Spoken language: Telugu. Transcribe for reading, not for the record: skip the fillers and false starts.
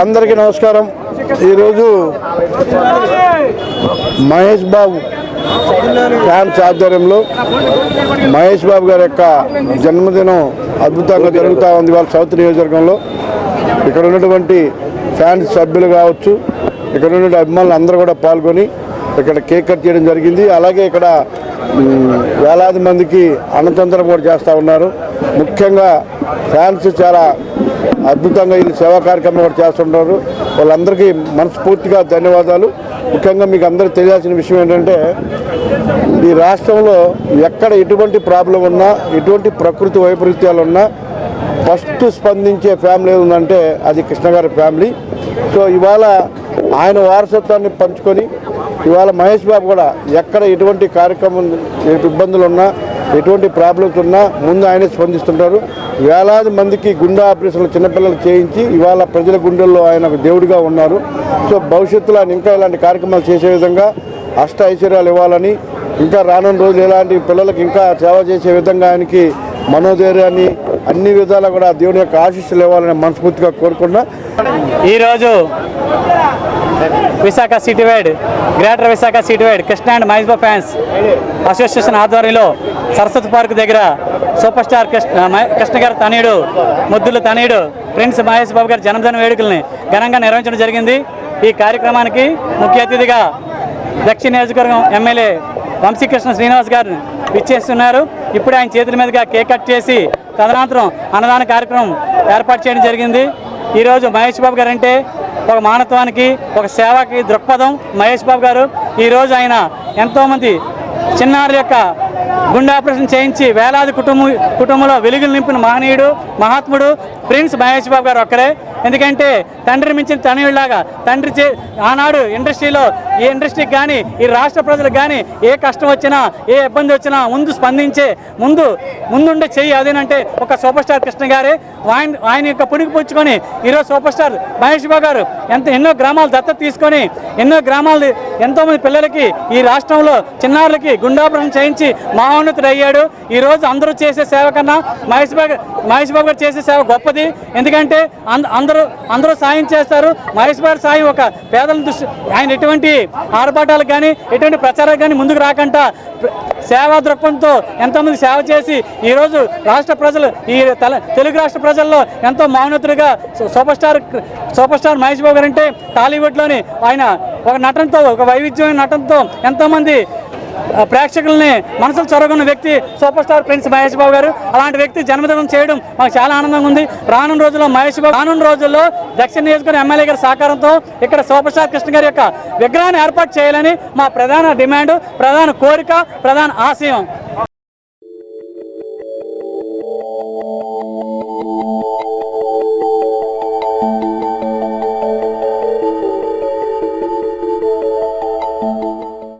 అందరికీ నమస్కారం. ఈరోజు మహేష్ బాబు ఫ్యాన్స్ ఆధ్వర్యంలో మహేష్ బాబు గారి యొక్క జన్మదినం అద్భుతంగా జరుగుతూ ఉంది. వాళ్ళ సౌత్ నియోజకవర్గంలో ఇక్కడ ఉన్నటువంటి ఫ్యాన్స్ సభ్యులు కావచ్చు, ఇక్కడ ఉన్నటువంటి అభిమానులు అందరూ కూడా పాల్గొని ఇక్కడ కేక్ కట్ చేయడం జరిగింది. అలాగే ఇక్కడ వేలాది మందికి అన్నసంతరం కూడా చేస్తూ ఉన్నారు. ముఖ్యంగా ఫ్యాన్స్ చాలా అద్భుతంగా ఈ సేవా కార్యక్రమం కూడా చేస్తుంటారు. వాళ్ళందరికీ మనస్ఫూర్తిగా ధన్యవాదాలు. ముఖ్యంగా మీకు అందరికీ తెలియాల్సిన విషయం ఏంటంటే, ఈ రాష్ట్రంలో ఎక్కడ ఎటువంటి ప్రాబ్లం ఉన్నా, ఎటువంటి ప్రకృతి వైపరీత్యాలు ఉన్నా ఫస్ట్ స్పందించే ఫ్యామిలీ ఉందంటే అది కృష్ణ గారి ఫ్యామిలీ. సో ఇవాళ ఆయన వారసత్వాన్ని పంచుకొని ఇవాళ మహేష్ బాబు కూడా ఎక్కడ ఎటువంటి కార్యక్రమం ఇబ్బందులు ఉన్నా, ఎటువంటి ప్రాబ్లమ్స్ ఉన్నా ముందు ఆయనే స్పందిస్తుంటారు. వేలాది మందికి గుండె ఆపరేషన్లు చిన్నపిల్లలు చేయించి ఇవాళ ప్రజల గుండెల్లో ఆయన దేవుడిగా ఉన్నారు. సో భవిష్యత్తులో ఆయన ఇంకా ఇలాంటి కార్యక్రమాలు చేసే విధంగా అష్ట ఐశ్వర్యాలు ఇవ్వాలని, ఇంకా రానున్న రోజులు ఇలాంటి పిల్లలకి ఇంకా సేవ చేసే విధంగా ఆయనకి మనోధైర్యాన్ని అన్ని విధాలా కూడా దేవుని యొక్క ఆశీస్సులు ఇవ్వాలని మనస్ఫూర్తిగా కోరుకున్నా. ఈరోజు Visakha city wide, greater Visakha city wide Krishna and Mahesh Babu fans association ఆధ్వర్యంలో సరస్వతి పార్క్ దగ్గర సూపర్ స్టార్ కృష్ణ గారి తనయుడు, ముద్దుల తనయుడు ప్రిన్స్ మహేష్ బాబు గారి జన్మదిన వేడుకల్ని ఘనంగా నిర్వహించడం జరిగింది. ఈ కార్యక్రమానికి ముఖ్య అతిథిగా దక్షిణ నియోజకవర్గం ఎమ్మెల్యే వంశీకృష్ణ శ్రీనివాస్ గారు ఇచ్చేస్తున్నారు. ఇప్పుడు ఆయన చేతుల మీదుగా కేక్ కట్ చేసి తదనంతరం అన్నదాన కార్యక్రమం ఏర్పాటు చేయడం జరిగింది. ఈరోజు మహేష్ బాబు గారు అంటే ఒక మానవత్వానికి, ఒక సేవకి దృక్పథం మహేష్ బాబు గారు. ఈరోజు ఆయన ఎంతోమంది చిన్నారుల యొక్క గుండె ఆపరేషన్ చేయించి వేలాది కుటుంబంలో వెలుగులు నింపిన మహనీయుడు, మహాత్ముడు ప్రిన్స్ మహేష్ బాబు గారు ఒక్కరే. ఎందుకంటే తండ్రి మించిన తనయుడిలాగా తండ్రి ఆనాడు ఇండస్ట్రీలో, ఈ ఇండస్ట్రీకి కానీ ఈ రాష్ట్ర ప్రజలకు కానీ ఏ కష్టం వచ్చినా, ఏ ఇబ్బంది వచ్చినా ముందు స్పందించే ముందుండే చెయ్యి అదేనంటే ఒక సూపర్ స్టార్ కృష్ణ గారే. ఆయన యొక్క పుణికి పుచ్చుకొని ఈరోజు సూపర్ స్టార్ మహేష్ బాబు గారు ఎన్నో గ్రామాలు దత్తత తీసుకొని ఎన్నో గ్రామాలు ఎంతోమంది పిల్లలకి ఈ రాష్ట్రంలో చిన్నారులకి గుండాపరం చేయించి మహోన్నతుడు అయ్యాడు. ఈరోజు అందరూ చేసే సేవ కన్నా మహేష్ బాబు గారు చేసే సేవ గొప్పది. ఎందుకంటే అందరూ సాయం చేస్తారు. మహేష్ బాబు సాయం ఒక పేదల దృష్టి, ఆయన ఎటువంటి ఆర్భాటాలకు కానీ ఎటువంటి ప్రచారాలకు కానీ ముందుకు రాకుండా సేవా దృక్పథంతో ఎంతోమంది సేవ చేసి ఈరోజు రాష్ట్ర ప్రజలు, ఈ తెలుగు రాష్ట్ర ప్రజల్లో ఎంతో మౌనతులుగా సూపర్ స్టార్ మహేష్ బాబు గారు అంటే టాలీవుడ్లోని ఆయన ఒక నటనతో, ఒక వైవిధ్యమైన నటనతో ఎంతోమంది ప్రేక్షకుల్ని మనసులు చొరగొన్న వ్యక్తి super star prince Mahesh Babu గారు. అలాంటి వ్యక్తి జన్మదినం చేయడం మాకు చాలా ఆనందంగా ఉంది. రానున్న రోజుల్లో దక్షిణ నియోజకవర్గం ఎమ్మెల్యే గారి సహకారంతో ఇక్కడ సూపర్ స్టార్ కృష్ణ గారి యొక్క విగ్రహాన్ని ఏర్పాటు చేయాలని మా ప్రధాన డిమాండ్, ప్రధాన కోరిక, ప్రధాన ఆశయం.